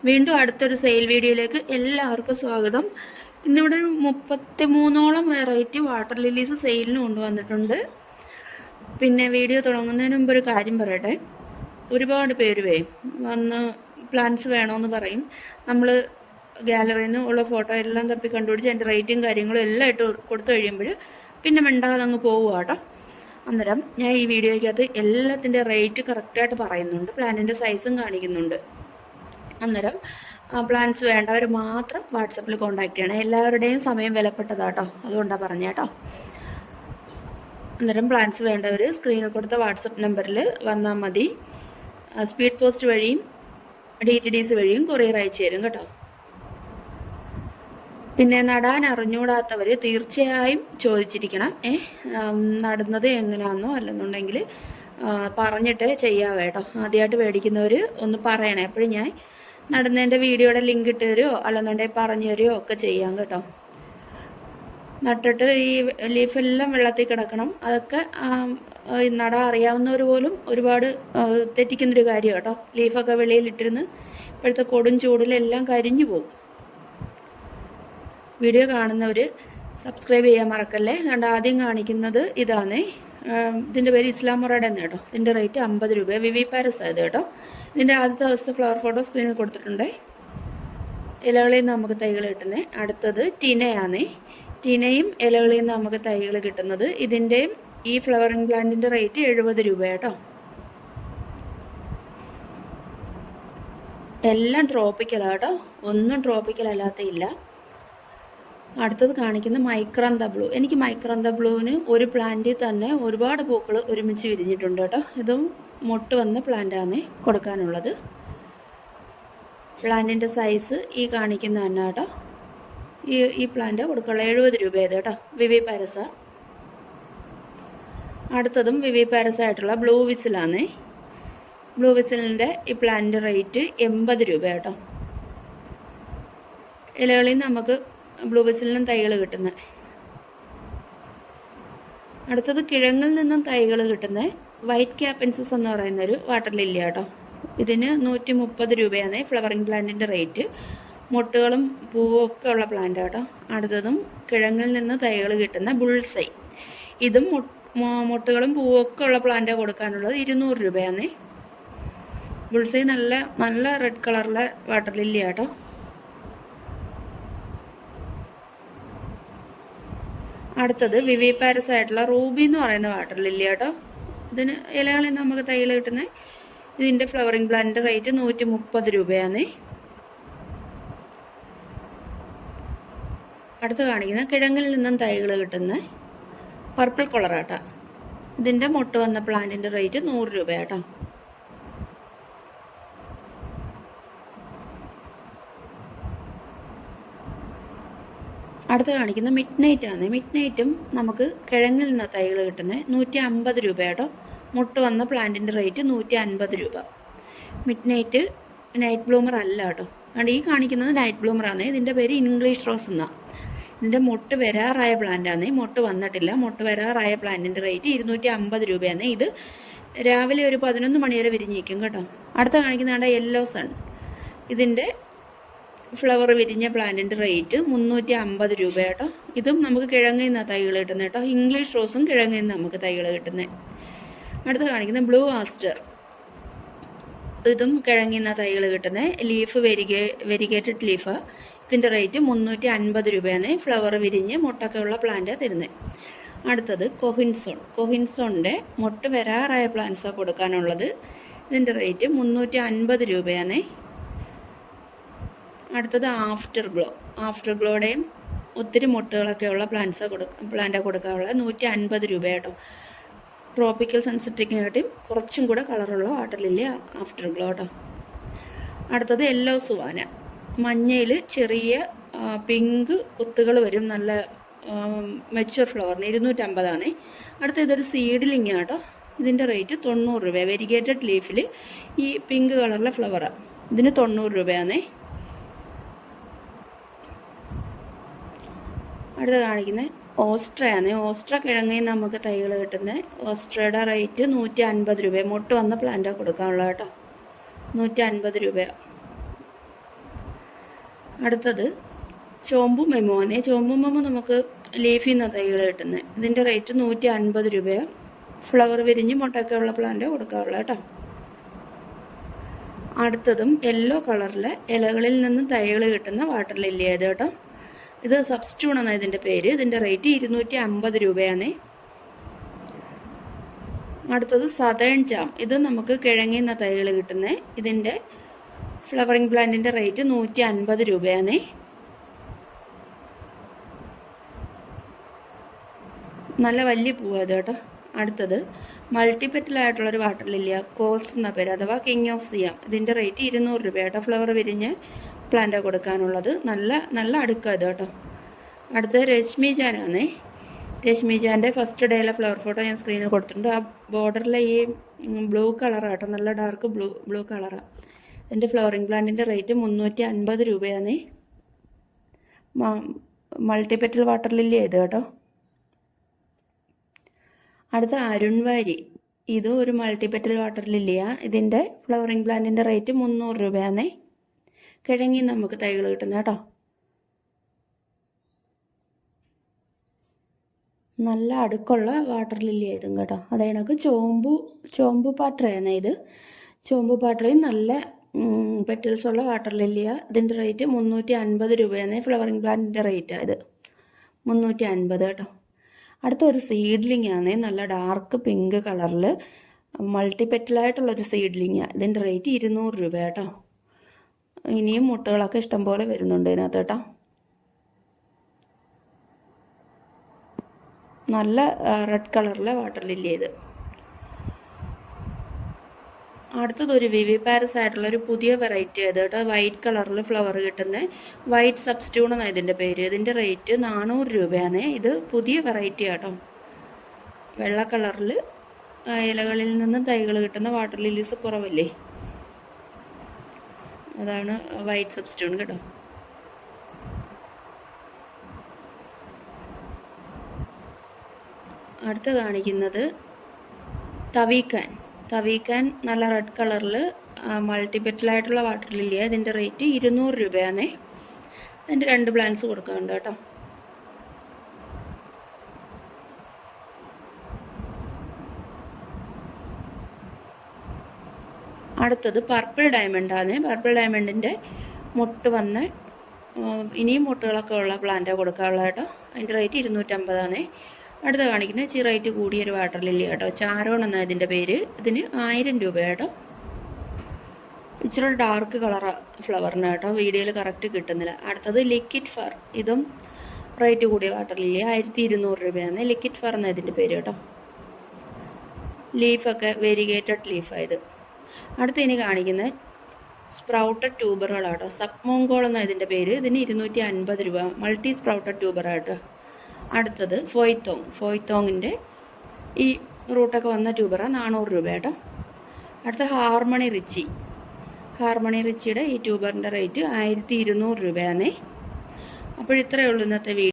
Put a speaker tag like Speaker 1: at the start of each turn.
Speaker 1: വീണ്ടും അടുത്തൊരു സെയിൽ വീഡിയോയിലേക്ക് എല്ലാവർക്കും സ്വാഗതം. ഇന്നിവിടെ 33ഓളം വെറൈറ്റി വാട്ടർ ലില്ലീസ് സെയിലിന് കൊണ്ടുവന്നിട്ടുണ്ട്. പിന്നെ വീഡിയോ തുടങ്ങുന്നതിന് മുമ്പ് ഒരു കാര്യം പറയട്ടെ. ഒരുപാട് പേര് വന്ന് പ്ലാന്റ്സ് വേണമെന്ന് പറയും. നമ്മൾ ഗാലറിയിൽ നിന്ന് ഉള്ള ഫോട്ടോ എല്ലാം തപ്പി കണ്ടുപിടിച്ച് അതിൻ്റെ റേറ്റും കാര്യങ്ങളും എല്ലാം ഇട്ട് കൊടുത്തു കഴിയുമ്പോൾ പിന്നെ മിണ്ടാതെ അങ്ങ് പോവുക കേട്ടോ. അന്നേരം ഞാൻ ഈ വീഡിയോയ്ക്കകത്ത് എല്ലാത്തിൻ്റെ റേറ്റ് കറക്റ്റായിട്ട് പറയുന്നുണ്ട്, പ്ലാന്റിൻ്റെ സൈസും കാണിക്കുന്നുണ്ട്. അന്നേരം പ്ലാൻസ് വേണ്ടവർ മാത്രം വാട്സപ്പിൽ കോൺടാക്ട് ചെയ്യണം. എല്ലാവരുടെയും സമയം വിലപ്പെട്ടതാട്ടോ, അതുകൊണ്ടാണ് പറഞ്ഞേട്ടോ. അന്നേരം പ്ലാൻസ് വേണ്ടവർ സ്ക്രീനിൽ കൊടുത്ത വാട്സപ്പ് നമ്പറിൽ വന്നാൽ മതി. സ്പീഡ് പോസ്റ്റ് വഴിയും DTDC വഴിയും കൊറിയർ അയച്ചു തരും കേട്ടോ. പിന്നെ നടാൻ അറിഞ്ഞുകൂടാത്തവർ തീർച്ചയായും ചോദിച്ചിരിക്കണം. നടുന്നത് എങ്ങനെയാണെന്നോ അല്ലെന്നുണ്ടെങ്കിൽ പറഞ്ഞിട്ട് ചെയ്യാം കേട്ടോ. ആദ്യമായിട്ട് മേടിക്കുന്നവർ ഒന്ന് പറയണേ. എപ്പോഴും ഞാൻ നടുന്നതിൻ്റെ വീഡിയോയുടെ ലിങ്ക് ഇട്ട് തരുമോ അല്ലെന്നുണ്ടെങ്കിൽ പറഞ്ഞു തരുമോ ഒക്കെ ചെയ്യാം കേട്ടോ. നട്ടിട്ട് ഈ ലീഫെല്ലാം വെള്ളത്തിൽ കിടക്കണം. അതൊക്കെ നടാൻ അറിയാവുന്നവർ പോലും ഒരുപാട് തെറ്റിക്കുന്നൊരു കാര്യം കേട്ടോ. ലീഫൊക്കെ വെളിയിലിട്ടിരുന്ന് ഇപ്പോഴത്തെ കൊടും ചൂടിലെല്ലാം കരിഞ്ഞു പോകും. വീഡിയോ കാണുന്നവർ സബ്സ്ക്രൈബ് ചെയ്യാൻ മറക്കല്ലേ. അതുകൊണ്ട് ആദ്യം കാണിക്കുന്നത് ഇതാണേ. ഇതിൻ്റെ പേര് ഇസ്ലാം മൊറാഡ എന്ന് കേട്ടോ. ഇതിൻ്റെ റേറ്റ് 50 രൂപ. വിവി പാരസ് ആയത് കേട്ടോ. ഇതിൻ്റെ ആദ്യത്തെ ദിവസത്തെ ഫ്ലവർ ഫോട്ടോ സ്ക്രീനിൽ കൊടുത്തിട്ടുണ്ട്. ഇലകളിൽ നിന്ന് നമുക്ക് തൈകൾ കിട്ടുന്നത്. അടുത്തത് ടിനയാണേ. ടിനയും ഇലകളിൽ നിന്ന് നമുക്ക് തൈകൾ കിട്ടുന്നത്. ഇതിൻ്റെയും ഈ ഫ്ലവറിങ് പ്ലാന്റിൻ്റെ റേറ്റ് 70 രൂപ കേട്ടോ. എല്ലാം ട്രോപ്പിക്കലാണ് കേട്ടോ, ഒന്നും ട്രോപ്പിക്കൽ അല്ലാത്തയില്ല. അടുത്തത് കാണിക്കുന്ന മൈക്രാന്ത ബ്ലൂ. എനിക്ക് മൈക്രാന്ത ബ്ലൂവിന് ഒരു പ്ലാന്റിൽ തന്നെ ഒരുപാട് പൂക്കൾ ഒരുമിച്ച് വിരിഞ്ഞിട്ടുണ്ട് കേട്ടോ. ഇതും മൊട്ട് വന്ന പ്ലാന്റാണ് കൊടുക്കാനുള്ളത്. പ്ലാന്റിൻ്റെ സൈസ് ഈ കാണിക്കുന്ന തന്നെ കേട്ടോ. ഈ പ്ലാന്റ് കൊടുക്കാനുള്ള 70 രൂപയത് കേട്ടോ. വിവി പാരസ. അടുത്തതും വിവി പാരസ ആയിട്ടുള്ള ബ്ലൂ വിസിലാണ്. ബ്ലൂ വിസിലിൻ്റെ ഈ പ്ലാന്റിൻ്റെ റേറ്റ് 80 രൂപ കേട്ടോ. ഇലകളിൽ നമുക്ക് ബ്ലൂ വിസിലിനും തൈകൾ കിട്ടുന്നത്. അടുത്തത് കിഴങ്ങിൽ നിന്നും തൈകൾ കിട്ടുന്നത് വൈറ്റ് ക്യാപ്പൻസസ് എന്ന് പറയുന്നൊരു വാട്ടർ ലില്ലി കേട്ടോ. ഇതിന് 130 രൂപയാണ് ഫ്ലവറിങ് പ്ലാന്റിൻ്റെ റേറ്റ്. മൊട്ടുകളും പൂവും ഒക്കെ ഉള്ള പ്ലാന്റ് കേട്ടോ. അടുത്തതും കിഴങ്ങിൽ നിന്ന് തൈകൾ കിട്ടുന്ന ബുൾസൈ. ഇതും മൊട്ടുകളും പൂവും ഒക്കെ ഉള്ള പ്ലാന്റാണ് കൊടുക്കാനുള്ളത്. 200 രൂപയാണ്. ബുൾസൈ നല്ല റെഡ് കളറിലെ വാട്ടർ ലില്ലി കേട്ടോ. അടുത്തത് വിവി പാരസ് ആയിട്ടുള്ള റൂബി എന്ന് പറയുന്ന വാട്ടർ ലില്ലി കേട്ടോ. ഇതിന് ഇലകളിൽ നിന്ന് നമുക്ക് തൈകൾ കിട്ടുന്നത്. ഇതിൻ്റെ ഫ്ലവറിങ് പ്ലാന്റിൻ്റെ റേറ്റ് 130 രൂപയാണ്. അടുത്ത് കാണിക്കുന്ന കിഴങ്ങിൽ നിന്നും തൈകൾ കിട്ടുന്ന പർപ്പിൾ കളറാട്ടോ. ഇതിൻ്റെ മൊട്ട് വന്ന പ്ലാന്റിൻ്റെ റേറ്റ് 100 രൂപ കേട്ടോ. അടുത്ത് കാണിക്കുന്ന മിഡ് നൈറ്റ് ആണ്. മിഡ് നൈറ്റും നമുക്ക് കിഴങ്ങിൽ നിന്ന് തൈകൾ കിട്ടുന്നത്. 150 രൂപ കേട്ടോ. മുട്ട് വന്ന പ്ലാന്റിൻ്റെ റേറ്റ് 150 രൂപ. മിഡ് നൈറ്റ് നൈറ്റ് ബ്ലൂമർ അല്ല കേട്ടോ. അതുകൊണ്ട് ഈ കാണിക്കുന്നത് നൈറ്റ് ബ്ലൂമറാണ്. ഇതിൻ്റെ പേര് ഇംഗ്ലീഷ് റോസ് എന്നാണ്. ഇതിൻ്റെ മൊട്ട് വരാറായ പ്ലാന്റാണ്. മൊട്ട് വന്നിട്ടില്ല. മൊട്ട് വരാറായ പ്ലാന്റിൻ്റെ റേറ്റ് 250 രൂപയാണ്. ഇത് രാവിലെ ഒരു 11 മണി വരെ വിരിഞ്ഞിരിക്കും കേട്ടോ. അടുത്ത കാണിക്കുന്നതാണ് യെല്ലോ സൺ. ഇതിൻ്റെ ഫ്ലവർ വിരിഞ്ഞ പ്ലാന്റിൻ്റെ റേറ്റ് 350 രൂപ കേട്ടോ. ഇതും നമുക്ക് കിഴങ്ങിൽ നിന്നാണ് തൈകൾ കിട്ടുന്നത് കേട്ടോ. ഇംഗ്ലീഷ് റോസും കിഴങ്ങിൽ നിന്ന് നമുക്ക് തൈകൾ കിട്ടുന്നത്. അടുത്ത് കാണിക്കുന്ന ബ്ലൂ ആസ്റ്റർ. ഇതും കിഴങ്ങിൽ നിന്നാണ് തൈകൾ കിട്ടുന്നത്. Leaf variegated leaf. ഇതിൻ്റെ റേറ്റ് 350 രൂപയാണ്. ഫ്ലവർ വിരിഞ്ഞ് മുട്ടൊക്കെ ഉള്ള പ്ലാന്റാണ് തരുന്നത്. അടുത്തത് കൊഹിൻസോൺ. കൊഹിൻസോണിൻ്റെ മൊട്ട് വരാറായ പ്ലാന്റ്സാണ് കൊടുക്കാനുള്ളത്. ഇതിൻ്റെ റേറ്റ് 350 രൂപയാണ്. അടുത്തത് ആഫ്റ്റർ ഗ്ലോ. ആഫ്റ്റർ ഗ്ലോയുടെയും ഒത്തിരി മുട്ടുകളൊക്കെ ഉള്ള പ്ലാന്റാണ് കൊടുക്കാനുള്ളത്. 150 രൂപ കേട്ടോ. ട്രോപ്പിക്കൽ സൺസെറ്റിനെക്കാട്ടിയും കുറച്ചും കൂടെ കളറുള്ള വാട്ടർ ലില്ലി ആഫ്റ്റർ ഗ്ലോ കേട്ടോ. അടുത്തത് യെല്ലോ സുവാന. മഞ്ഞയിൽ ചെറിയ പിങ്ക് കുത്തുകൾ വരും. നല്ല മെച്യൂർ ഫ്ലവറിന് 250 അടുത്ത ഇതൊരു സീഡ്ലിംഗ് കേട്ടോ. ഇതിൻ്റെ റേറ്റ് 90 രൂപ. വെരിഗേറ്റഡ് ലീഫിൽ ഈ പിങ്ക് കളറിലെ ഫ്ലവറാണ്. ഇതിന് 90 രൂപയാണ്. അടുത്ത് കാണിക്കുന്നത് ഓസ്ട്രയാണ്. ഓസ്ട്ര കിഴങ്ങിൽ നമുക്ക് തൈകൾ കിട്ടുന്നത്. ഓസ്ട്രയുടെ റേറ്റ് 150 രൂപ. മൊട്ട് വന്ന പ്ലാന്റാണ് കൊടുക്കാനുള്ളത് കേട്ടോ. 150 രൂപ. അടുത്തത് ചോമ്പു മെമോനെ. ചോമ്പു മെമോ നമുക്ക് ലീഫിൽ നിന്ന് തൈകൾ കിട്ടുന്നത്. ഇതിൻ്റെ റേറ്റ് 150 രൂപയാണ്. ഫ്ലവർ വിരിഞ്ഞ് മുട്ടൊക്കെ ഉള്ള പ്ലാന്റ് കൊടുക്കാറുള്ള കേട്ടോ. അടുത്തതും യെല്ലോ കളറിലെ ഇലകളിൽ നിന്നും തൈകൾ കിട്ടുന്ന വാട്ടർ ലില്ലിയത് കേട്ടോ. ഇത് സബ്സ്റ്റ്യൂൺ എന്നാണ് ഇതിൻ്റെ പേര്. ഇതിൻ്റെ റേറ്റ് 250 രൂപയാണ്. അടുത്തത് സതേൺ ജാം. ഇത് നമുക്ക് കിഴങ്ങിൽ നിന്ന് തൈകൾ കിട്ടുന്നത്. ഇതിൻ്റെ ഫ്ലവറിങ് പ്ലാന്റിൻ്റെ റേറ്റ് 150 രൂപയാണ്. നല്ല വലിയ പൂവാത് കേട്ടോ. അടുത്തത് മൾട്ടിപെറ്റലായിട്ടുള്ളൊരു വാട്ടർ ലില്ലിയ, കോസ് എന്ന പേര്, അഥവാ കിങ് ഓഫ് സിയാം. ഇതിൻ്റെ റേറ്റ് 200 രൂപ കേട്ടോ. ഫ്ലവർ വിരിഞ്ഞ് പ്ലാന്റ് കൊടുക്കാനുള്ളത്. നല്ല അടുക്കാണ് ഇത് കേട്ടോ. അടുത്തത് രശ്മി ജാനാണേ. രശ്മി ജാൻ്റെ ഫസ്റ്റ് ഡേയിലെ ഫ്ലവർ ഫോട്ടോ ഞാൻ സ്ക്രീനിൽ കൊടുത്തിട്ടുണ്ട്. ആ ബോർഡറിലെ ഈ ബ്ലൂ കളറാണ് കേട്ടോ, നല്ല ഡാർക്ക് ബ്ലൂ കളറാണ്. ഇതിൻ്റെ ഫ്ലവറിങ് പ്ലാന്റിൻ്റെ റേറ്റ് 350 രൂപയാണ്. മൾട്ടിപെറ്റൽ വാട്ടർ ലില്ലി ഇത് കേട്ടോ. അടുത്ത അരുൺവാരി. ഇതും ഒരു മൾട്ടിപെറ്റൽ വാട്ടർ ലില്ലിയാണ്. ഇതിൻ്റെ ഫ്ലവറിങ് പ്ലാന്റിൻ്റെ റേറ്റ് 300 രൂപയാണ്. കിഴങ്ങി നമുക്ക് തൈകൾ കിട്ടുന്നത് കേട്ടോ. നല്ല അടുക്കുള്ള വാട്ടർ ലില്ലി ആയതും കേട്ടോ. അതേ കണക്ക് ചോമ്പു പാട്രയാണ് ഇത്. ചോമ്പു പാട്രയും നല്ല പെറ്റൽസ് ഉള്ള വാട്ടർ ലില്ലിയാണ്. ഇതിൻ്റെ റേറ്റ് 350 രൂപയാണ്. ഫ്ലവറിങ് പ്ലാന്റിൻ്റെ റേറ്റാണ് ഇത് 350 കേട്ടോ. അടുത്തൊരു സീഡ്ലിംഗ് ആണ്. നല്ല ഡാർക്ക് പിങ്ക് കളറിൽ മൾട്ടിപെറ്റലായിട്ടുള്ളൊരു സീഡ്ലിംഗാണ്. ഇതിൻ്റെ റേറ്റ് 200 രൂപ കേട്ടോ. ഇനിയും മുട്ടകളൊക്കെ ഇഷ്ടംപോലെ വരുന്നുണ്ട് ഇതിനകത്ത് കേട്ടോ. നല്ല റെഡ് കളറിലെ വാട്ടർ ലില്ലി ഇത്. അടുത്തതൊരു വിവി പാരസ് ആയിട്ടുള്ളൊരു പുതിയ വെറൈറ്റി ആയത് കേട്ടോ. വൈറ്റ് കളറിൽ ഫ്ലവർ കിട്ടുന്ന വൈറ്റ് സബ്സ്റ്റ്യൂൺ എന്നാണ് ഇതിൻ്റെ പേര്. ഇതിൻ്റെ റേറ്റ് 400 രൂപയാണ്. ഇത് പുതിയ വെറൈറ്റി ആട്ടോ. വെള്ള കളറിൽ ഇലകളിൽ നിന്ന് തൈകൾ കിട്ടുന്ന വാട്ടർ ലില്ലീസ് കുറവല്ലേ, അതാണ് വൈറ്റ് സബ്സ്റ്റ്യൂൺ കേട്ടോ. അടുത്ത കാണിക്കുന്നത് തവീക്കാൻ നല്ല റെഡ് കളറിൽ മൾട്ടിപെറ്റലായിട്ടുള്ള വാട്ടർ ലില്ലിയാണ്. ഇതിൻ്റെ റേറ്റ് 200 രൂപയാണ്. അതിൻ്റെ 2 പ്ലാന്റ്സ് കൊടുക്കുന്നുണ്ട് കേട്ടോ. അടുത്തത് പർപ്പിൾ ഡയമണ്ടാണ്. പർപ്പിൾ ഡയമണ്ടിൻ്റെ മുട്ട് വന്ന് ഇനിയും മുട്ടുകളൊക്കെ ഉള്ള പ്ലാന്റാണ് കൊടുക്കാനുള്ളത് കേട്ടോ. അതിൻ്റെ റേറ്റ് 250 അടുത്ത കാണിക്കുന്നത് ഇച്ചിരി റേറ്റ് കൂടിയൊരു വാട്ടർ ലില്ലി കേട്ടോ. ചാരോൺ എന്നാണ് ഇതിൻ്റെ പേര്. ഇതിന് 1000 രൂപ കേട്ടോ. ഇച്ചിരി ഡാർക്ക് കളറാണ് ഫ്ലവറിന് കേട്ടോ. വീഡിയോയിൽ കറക്റ്റ് കിട്ടുന്നില്ല. അടുത്തത് ലിക്വിഡ് ഫർ. ഇതും റേറ്റ് കൂടിയ വാട്ടർ ലില്ലി 1200 രൂപയാണ്. ലിക്വിഡ് ഫർ എന്നാണ് ഇതിൻ്റെ പേര് കേട്ടോ. ലീഫൊക്കെ വെരിഗേറ്റഡ് ലീഫായത്. അടുത്ത ഇനി കാണിക്കുന്നത് സ്പ്രൗട്ടഡ് ട്യൂബറുകളാട്ടോ. സബ്മോങ്കോൾ എന്നാണ് ഇതിൻ്റെ പേര്. ഇതിന് 250 രൂപ. മൾട്ടി സ്പ്രൗട്ടഡ് ട്യൂബറാട്ടോ. അടുത്തത് ഫോയ്ത്തോങ്ങിൻ്റെ ഈ റൂട്ടൊക്കെ വന്ന ട്യൂബറാണ് 400 രൂപ കേട്ടോ. അടുത്ത ഹാർമണി റിച്ചിയുടെ ഈ ട്യൂബറിൻ്റെ റേറ്റ് 1200 രൂപയാണ്. അപ്പോൾ ഇത്രയേ ഉള്ളൂ ഇന്നത്തെ വീഡിയോ.